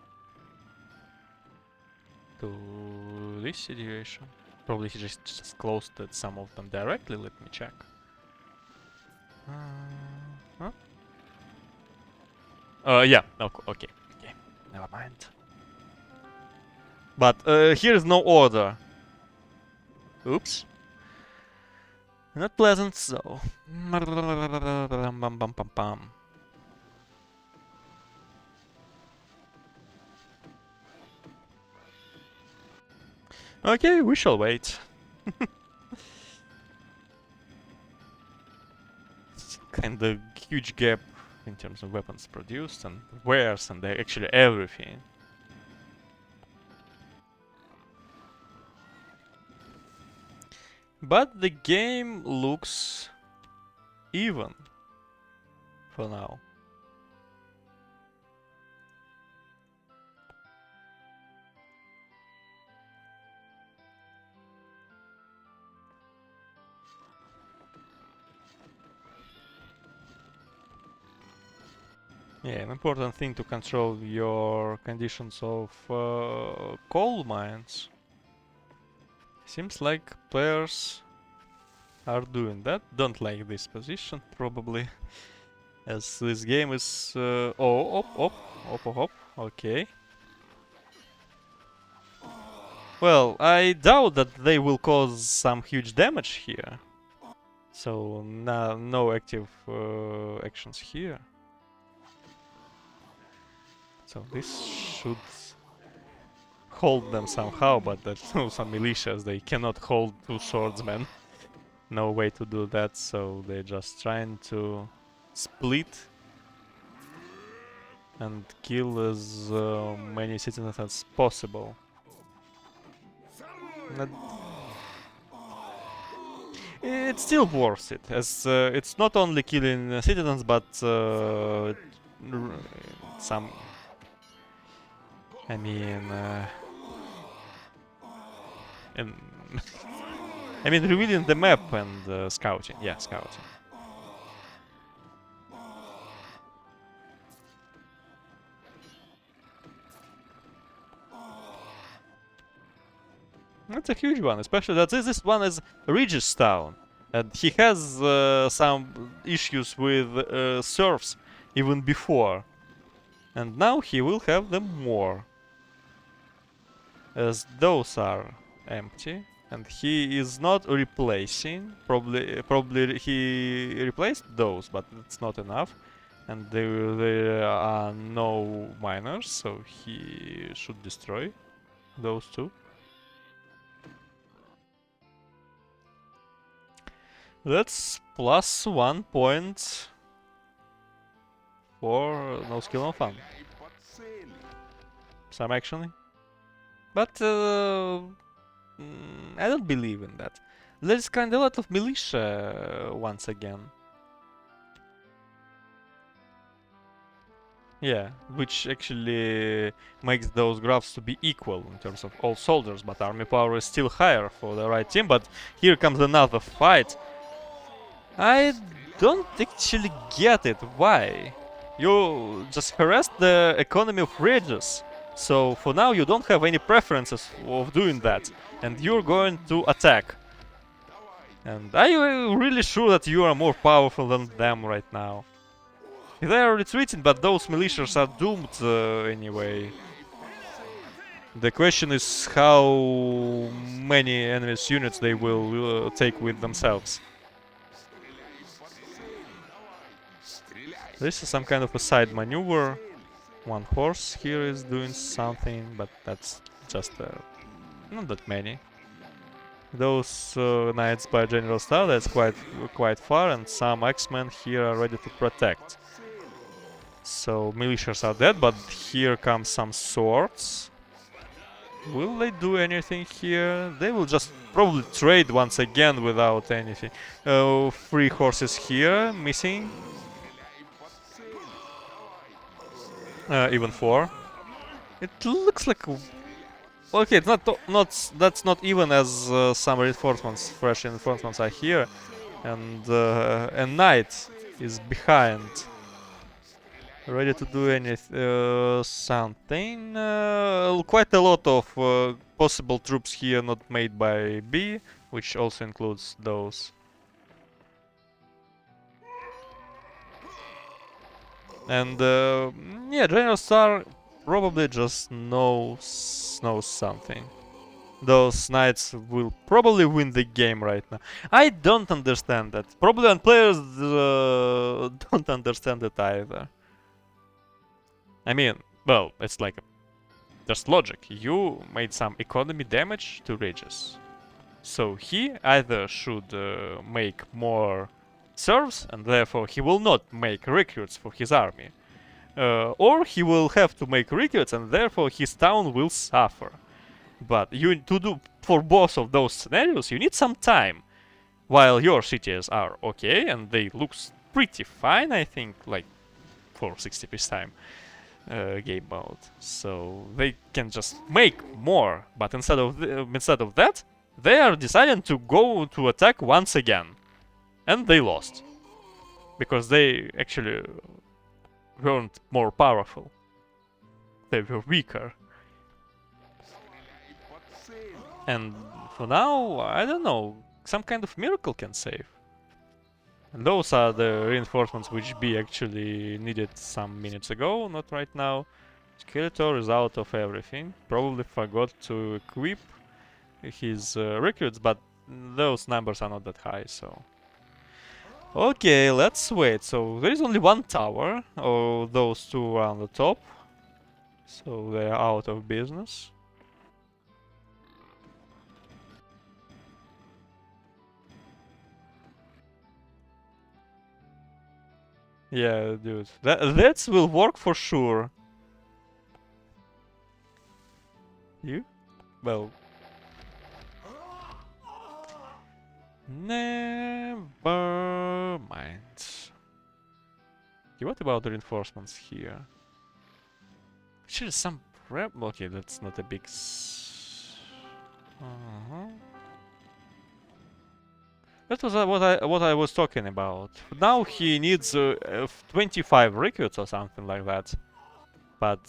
to this situation. Probably he just closed some of them directly. Let me check. Huh? Yeah. Okay. Never mind. But here is no order. Oops. Not pleasant, so. Okay, we shall wait. Kinda huge gap in terms of weapons produced and wares and actually everything. But the game looks even for now. Yeah, an important thing to control your conditions of coal mines. Seems like players are doing that. Don't like this position, probably. As this game is... okay. Well, I doubt that they will cause some huge damage here. So, no active actions here. So this should hold them somehow, but there's some militias, they cannot hold 2 swordsmen. No way to do that, so they're just trying to split and kill as many citizens as possible. It's still worth it, as it's not only killing citizens, but some... I mean... and I mean, revealing the map and scouting. Yeah, scouting. That's a huge one, especially that this one is Regis town, and he has some issues with serfs even before, and now he will have them more, as those are empty, and he is not replacing. Probably he replaced those, but it's not enough, and there are no miners, so he should destroy those two. That's plus 1 point for NoSkillNoFun. Some actually. But I don't believe in that. There's kind of a lot of militia once again. Yeah, which actually makes those graphs to be equal in terms of all soldiers, but army power is still higher for the right team. But here comes another fight. I don't actually get it. Why? You just harassed the economy of Regis. So for now you don't have any preferences of doing that. And you're going to attack. And are you really sure that you are more powerful than them right now? They are retreating, but those militias are doomed anyway. The question is how many enemy's units they will take with themselves. This is some kind of a side maneuver. One horse here is doing something, but that's just not that many. Those knights by GeneralSTAR, that's quite far, and some X-Men here are ready to protect. So militias are dead, but here come some swords. Will they do anything here? They will just probably trade once again without anything. 3 horses here, missing. Even 4. It looks like... Okay, it's that's not even as some reinforcements, fresh reinforcements are here. And a knight is behind. Ready to do anything, something. Quite a lot of possible troops here not made by B, which also includes those. And yeah, GeneralSTAR probably just knows something. Those knights will probably win the game right now. I don't understand that. Probably players don't understand it either. I mean, well, it's like just logic. You made some economy damage to Regis. So he either should make more serfs, and therefore he will not make recruits for his army. Or he will have to make recruits, and therefore his town will suffer. But you to do for both of those scenarios, you need some time. While your cities are okay, and they look pretty fine, I think, like for 60 time game mode. So they can just make more, but instead of that, they are deciding to go to attack once again, and they lost because they actually weren't more powerful. They were weaker. And for now, I don't know, some kind of miracle can save. And those are the reinforcements which B actually needed some minutes ago, not right now. Skeletor is out of everything. Probably forgot to equip his recruits, but those numbers are not that high, so... Okay, let's wait. So there is only one tower, or those two are on the top. So they are out of business. Yeah, dude. That will work for sure. You? Well... Never mind. Okay, what about the reinforcements here? Actually, some prep... Okay, that's not a big... That was what I was talking about. Now he needs 25 recruits or something like that. But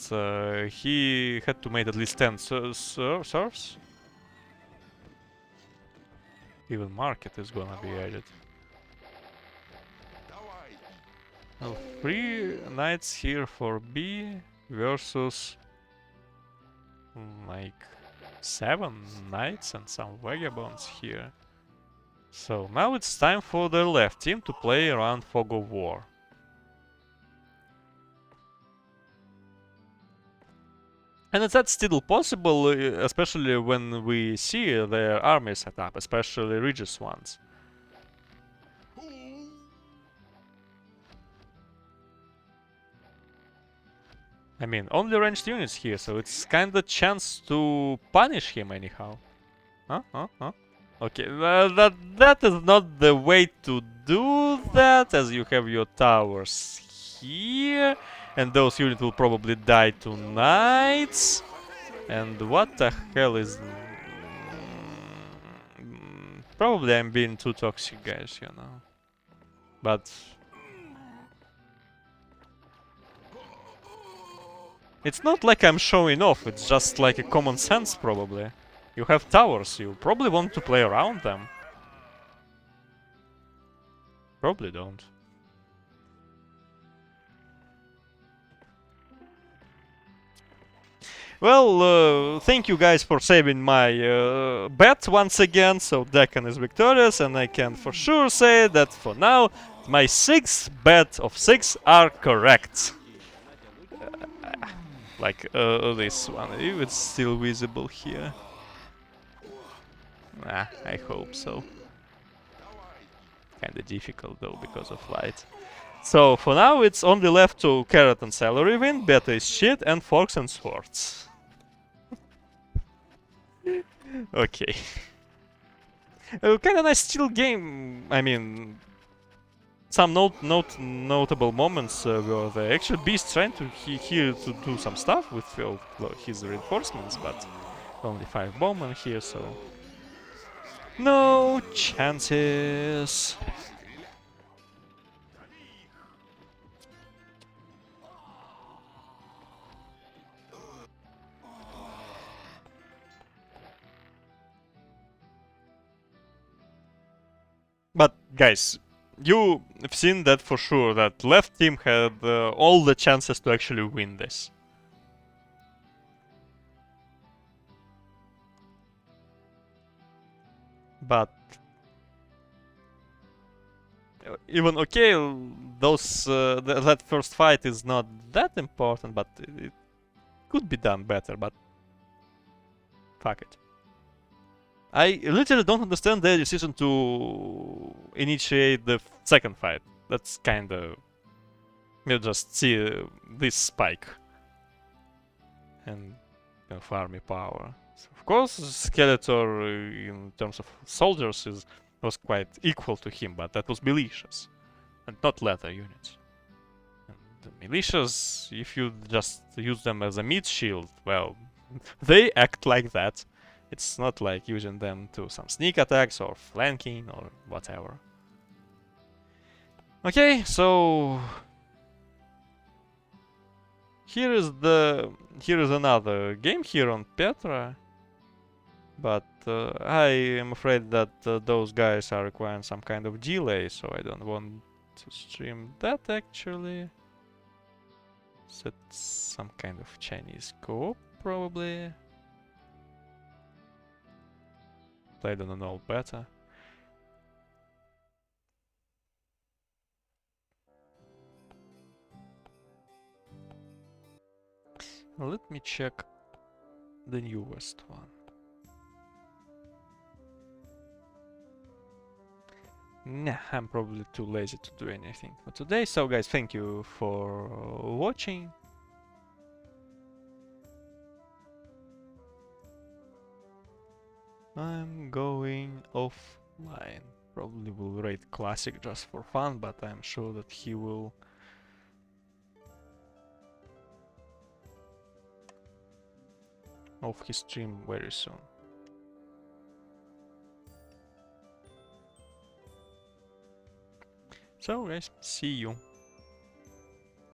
he had to make at least 10 serfs. Even market is gonna be added. Well, 3 knights here for B versus like 7 knights and some vagabonds here. So now it's time for the left team to play around Fog of War. And that's still possible, especially when we see their army set up, especially Regis ones. I mean, only ranged units here, so it's kinda chance to punish him anyhow. Huh? Okay, that is not the way to do that, as you have your towers here, and those units will probably die to knights. And what the hell is... Probably I'm being too toxic, guys, you know. But... it's not like I'm showing off, it's just like a common sense, probably. You have towers, you probably want to play around them. Probably don't. Well, thank you guys for saving my bet once again, so Deccan is victorious, and I can for sure say that for now, my 6 bet of 6 are correct. Like this one, if it's still visible here. I hope so. Kinda difficult though, because of light. So, for now, it's only left to Carrot and Celery win, Beta is shit, and Forks and Swords. Okay. Kinda nice still game. I mean, some notable moments were the actual Beast trying to here to do some stuff with his reinforcements, but only 5 bowmen here, so no chances. But guys, you've seen that for sure, that left team had all the chances to actually win this. But even okay, those that first fight is not that important, but it could be done better, but fuck it. I literally don't understand their decision to initiate the second fight. That's kinda... you just see this spike. And of army power. So of course, Skeletor, in terms of soldiers, was quite equal to him, but that was militias, and not leather units. And the militias, if you just use them as a meat shield, well, they act like that. It's not like using them to some sneak attacks or flanking or whatever. Okay, so here is another game here on Petra, but I am afraid that those guys are requiring some kind of delay, so I don't want to stream that actually. Set some kind of Chinese co-op probably. Played on an old beta. Let me check the newest one. Nah, I'm probably too lazy to do anything for today. So guys, thank you for watching. I'm going offline. Probably will raid Classic just for fun, but I'm sure that he will off his stream very soon. So guys, see you.